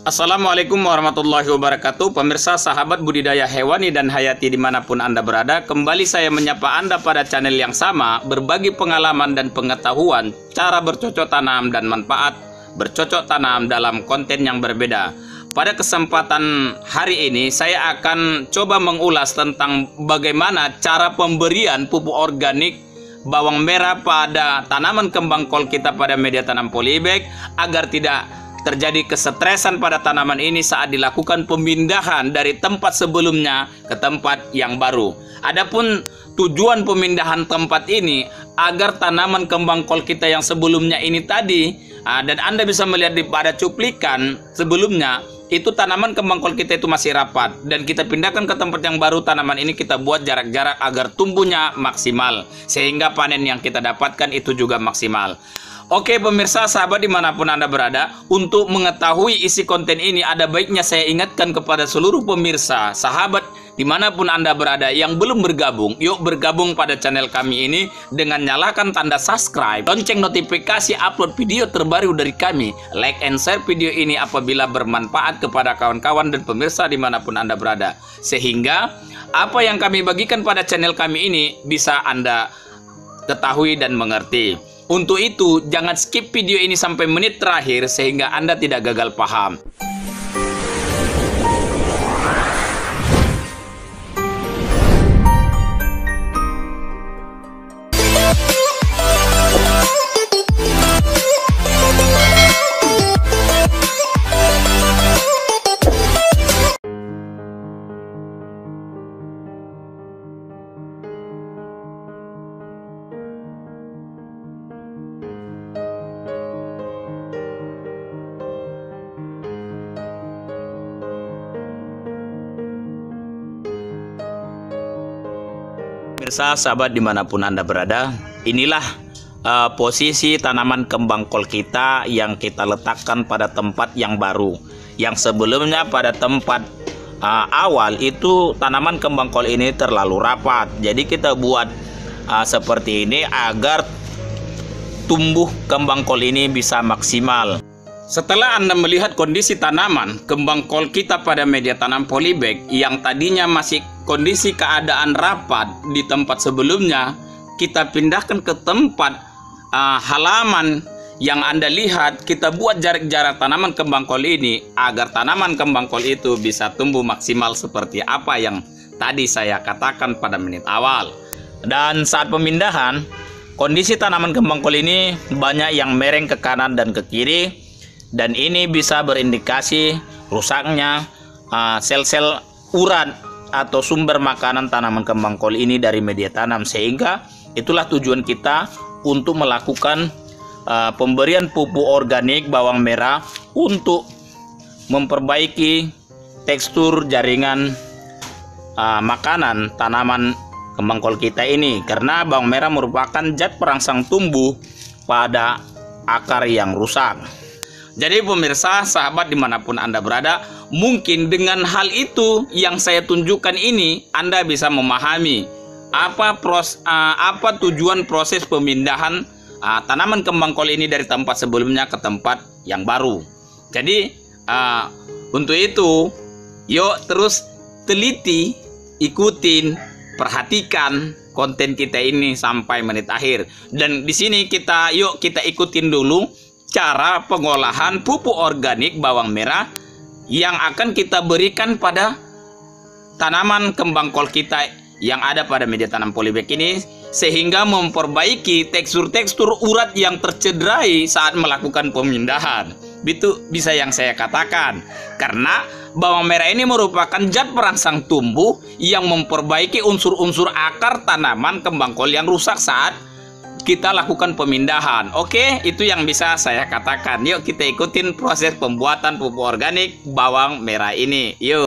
Assalamualaikum warahmatullahi wabarakatuh. Pemirsa sahabat budidaya hewani dan hayati dimanapun Anda berada, kembali saya menyapa Anda pada channel yang sama, berbagi pengalaman dan pengetahuan cara bercocok tanam dan manfaat bercocok tanam dalam konten yang berbeda. Pada kesempatan hari ini saya akan coba mengulas tentang bagaimana cara pemberian pupuk organik bawang merah pada tanaman kembang kol kita pada media tanam polybag agar tidak terjadi kesetresan pada tanaman ini saat dilakukan pemindahan dari tempat sebelumnya ke tempat yang baru. Adapun tujuan pemindahan tempat ini agar tanaman kembang kol kita yang sebelumnya ini tadi, dan Anda bisa melihat di pada cuplikan sebelumnya, itu tanaman kembang kol kita itu masih rapat, dan kita pindahkan ke tempat yang baru. Tanaman ini kita buat jarak-jarak agar tumbuhnya maksimal, sehingga panen yang kita dapatkan itu juga maksimal. Oke pemirsa sahabat dimanapun Anda berada, untuk mengetahui isi konten ini ada baiknya saya ingatkan kepada seluruh pemirsa sahabat dimanapun Anda berada yang belum bergabung, yuk bergabung pada channel kami ini dengan nyalakan tanda subscribe, lonceng notifikasi upload video terbaru dari kami, like and share video ini apabila bermanfaat kepada kawan-kawan dan pemirsa dimanapun Anda berada, sehingga apa yang kami bagikan pada channel kami ini bisa Anda ketahui dan mengerti. Untuk itu, jangan skip video ini sampai menit terakhir sehingga Anda tidak gagal paham. Pemirsa sahabat dimanapun Anda berada, inilah posisi tanaman kembang kol kita yang kita letakkan pada tempat yang baru. Yang sebelumnya pada tempat awal itu tanaman kembang kol ini terlalu rapat. Jadi kita buat seperti ini agar tumbuh kembang kol ini bisa maksimal. Setelah Anda melihat kondisi tanaman kembang kol kita pada media tanam polybag yang tadinya masih kondisi keadaan rapat di tempat sebelumnya, kita pindahkan ke tempat halaman yang Anda lihat. Kita buat jarak-jarak tanaman kembang kol ini agar tanaman kembang kol itu bisa tumbuh maksimal seperti apa yang tadi saya katakan pada menit awal. Dan saat pemindahan, kondisi tanaman kembang kol ini banyak yang mereng ke kanan dan ke kiri, dan ini bisa berindikasi rusaknya sel-sel urat atau sumber makanan tanaman kembang kol ini dari media tanam, sehingga itulah tujuan kita untuk melakukan pemberian pupuk organik bawang merah untuk memperbaiki tekstur jaringan makanan tanaman kembang kol kita ini, karena bawang merah merupakan zat perangsang tumbuh pada akar yang rusak. Jadi pemirsa sahabat dimanapun Anda berada, mungkin dengan hal itu yang saya tunjukkan ini Anda bisa memahami apa tujuan proses pemindahan tanaman kembang kol ini dari tempat sebelumnya ke tempat yang baru. Jadi untuk itu yuk terus teliti, ikutin, perhatikan konten kita ini sampai menit akhir. Dan di sini kita ikutin dulu cara pengolahan pupuk organik bawang merah yang akan kita berikan pada tanaman kembang kol kita yang ada pada media tanam polybag ini, sehingga memperbaiki tekstur-tekstur urat yang tercederai saat melakukan pemindahan. Itu bisa yang saya katakan, karena bawang merah ini merupakan zat perangsang tumbuh yang memperbaiki unsur-unsur akar tanaman kembang kol yang rusak saat kita lakukan pemindahan. Oke, itu yang bisa saya katakan. Yuk kita ikutin proses pembuatan pupuk organik bawang merah ini. Yuk.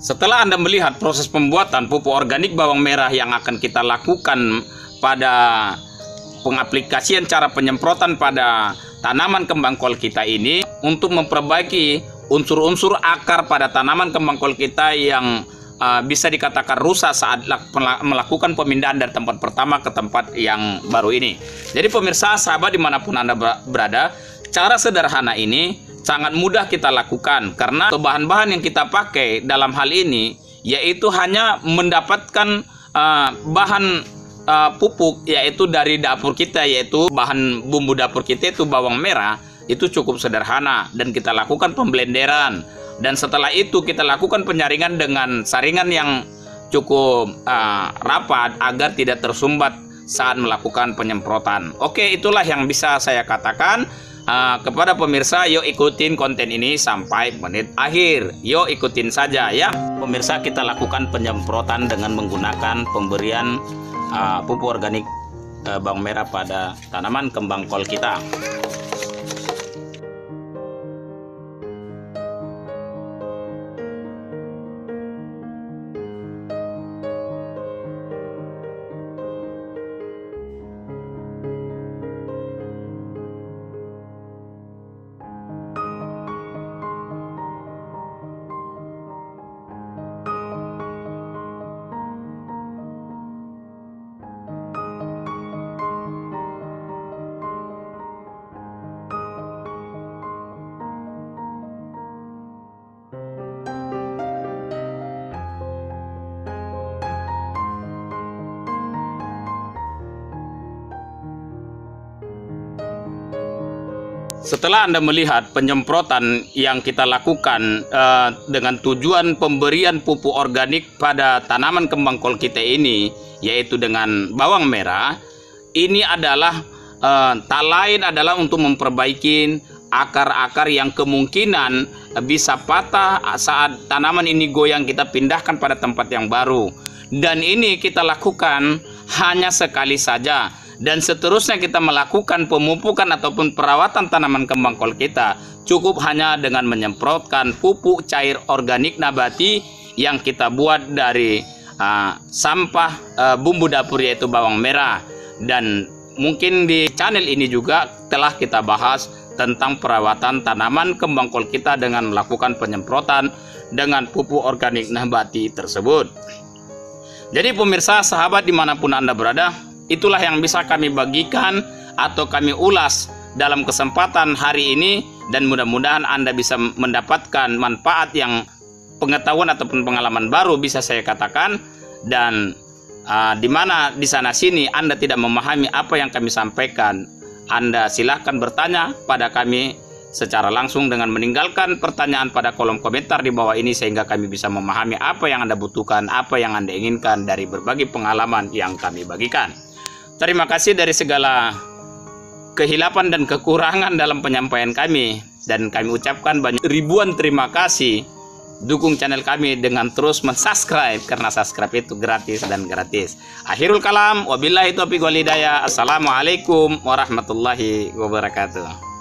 Setelah Anda melihat proses pembuatan pupuk organik bawang merah yang akan kita lakukan pada pengaplikasian cara penyemprotan pada tanaman kembang kol kita ini untuk memperbaiki unsur-unsur akar pada tanaman kembang kol kita yang bisa dikatakan rusak saat melakukan pemindahan dari tempat pertama ke tempat yang baru ini. Jadi pemirsa, sahabat dimanapun Anda berada, cara sederhana ini sangat mudah kita lakukan karena bahan-bahan yang kita pakai dalam hal ini yaitu hanya mendapatkan bahan pupuk yaitu dari dapur kita, yaitu bahan bumbu dapur kita itu bawang merah. Itu cukup sederhana dan kita lakukan pemblenderan, dan setelah itu kita lakukan penyaringan dengan saringan yang cukup rapat agar tidak tersumbat saat melakukan penyemprotan. Oke, itulah yang bisa saya katakan kepada pemirsa. Yuk ikutin konten ini sampai menit akhir, yuk ikutin saja ya pemirsa. Kita lakukan penyemprotan dengan menggunakan pemberian pupuk organik bawang merah pada tanaman kembang kol kita. Setelah Anda melihat penyemprotan yang kita lakukan dengan tujuan pemberian pupuk organik pada tanaman kembang kol kita ini, yaitu dengan bawang merah, ini adalah tak lain adalah untuk memperbaiki akar-akar yang kemungkinan bisa patah saat tanaman ini goyang kita pindahkan pada tempat yang baru. Dan ini kita lakukan hanya sekali saja. Dan seterusnya kita melakukan pemupukan ataupun perawatan tanaman kembang kol kita cukup hanya dengan menyemprotkan pupuk cair organik nabati yang kita buat dari sampah bumbu dapur yaitu bawang merah. Dan mungkin di channel ini juga telah kita bahas tentang perawatan tanaman kembang kol kita dengan melakukan penyemprotan dengan pupuk organik nabati tersebut. Jadi pemirsa, sahabat dimanapun Anda berada, itulah yang bisa kami bagikan atau kami ulas dalam kesempatan hari ini, dan mudah-mudahan Anda bisa mendapatkan manfaat yang pengetahuan ataupun pengalaman baru bisa saya katakan. Dan di mana di sana sini Anda tidak memahami apa yang kami sampaikan, Anda silahkan bertanya pada kami secara langsung dengan meninggalkan pertanyaan pada kolom komentar di bawah ini, sehingga kami bisa memahami apa yang Anda butuhkan, apa yang Anda inginkan dari berbagai pengalaman yang kami bagikan. Terima kasih dari segala kehilapan dan kekurangan dalam penyampaian kami, dan kami ucapkan ribuan terima kasih. Dukung channel kami dengan terus mensubscribe, karena subscribe itu gratis dan gratis. Akhirul kalam, wabillahi taufiq wal hidayah. Assalamualaikum warahmatullahi wabarakatuh.